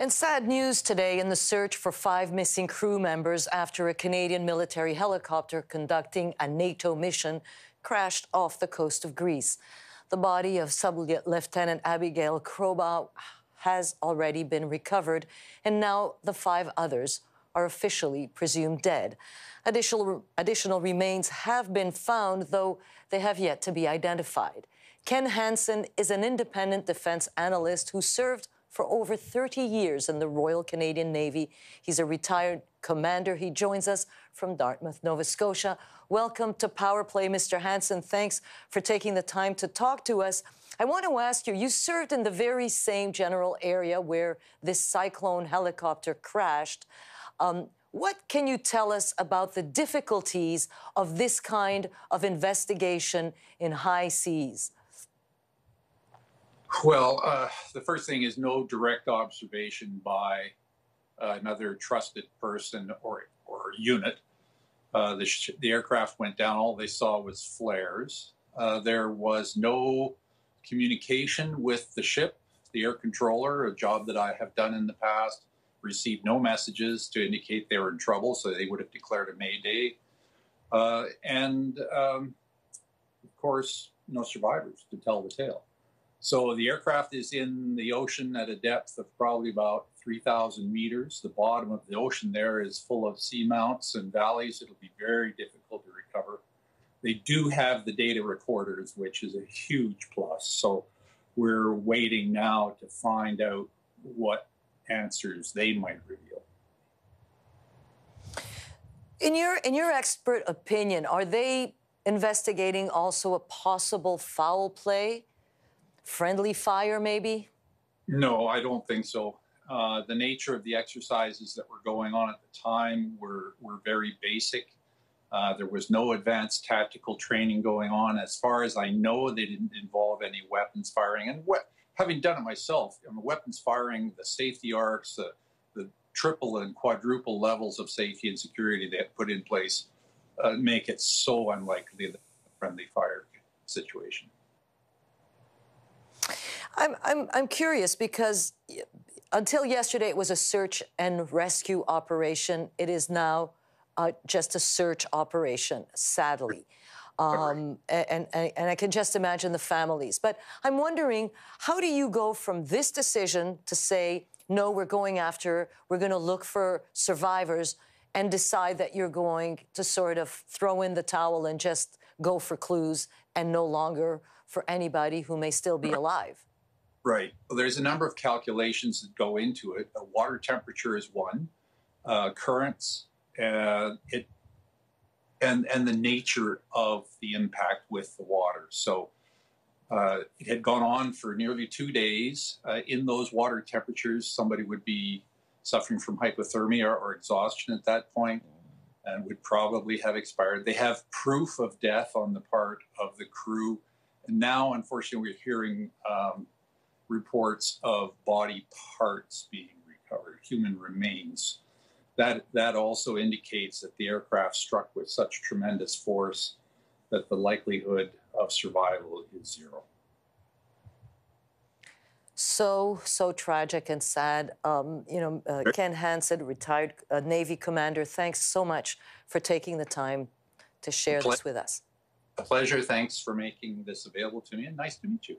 And sad news today in the search for 5 missing crew members after a Canadian military helicopter conducting a NATO mission crashed off the coast of Greece. The body of Sub-Lieutenant Abigail Kroba has already been recovered, and now the 5 others are officially presumed dead. Additional remains have been found, though they have yet to be identified. Ken Hansen is an independent defense analyst who served for over 30 years in the Royal Canadian Navy. He's a retired commander. He joins us from Dartmouth, Nova Scotia. Welcome to Power Play, Mr. Hansen. Thanks for taking the time to talk to us. I want to ask you, you served in the very same general area where this Cyclone helicopter crashed. What can you tell us about the difficulties of this kind of investigation in high seas? Well, the first thing is no direct observation by another trusted person or unit. The aircraft went down. All they saw was flares. There was no communication with the ship. The air controller, a job that I have done in the past, received no messages to indicate they were in trouble, so they would have declared a mayday. Of course, no survivors to tell the tale. So the aircraft is in the ocean at a depth of probably about 3,000 meters. The bottom of the ocean there is full of seamounts and valleys. It'll be very difficult to recover. They do have the data recorders, which is a huge plus. So we're waiting now to find out what answers they might reveal. In your expert opinion, are they investigating also a possible foul play? Friendly fire, maybe? No, I don't think so. The nature of the exercises that were going on at the time were very basic. There was no advanced tactical training going on. As far as I know, they didn't involve any weapons firing. And having done it myself, weapons firing, the safety arcs, the triple and quadruple levels of safety and security they put in place make it so unlikely that a friendly fire situation. I'm curious because until yesterday it was a search and rescue operation. It is now just a search operation, sadly. And I can just imagine the families. But I'm wondering, how do you go from this decision to say, no, we're going to look for survivors, and decide that you're going to sort of throw in the towel and just go for clues and no longer for anybody who may still be alive? Right. Well, there's a number of calculations that go into it. Water temperature is one, currents, and the nature of the impact with the water. So it had gone on for nearly 2 days. In those water temperatures, somebody would be suffering from hypothermia or exhaustion at that point and would probably have expired. They have proof of death on the part of the crew. And now, unfortunately, we're hearing reports of body parts being recovered, human remains. That also indicates that the aircraft struck with such tremendous force that the likelihood of survival is zero. So tragic and sad. Ken Hansen, retired Navy commander, thanks so much for taking the time to share this with us. A pleasure. Thanks for making this available to me, and nice to meet you.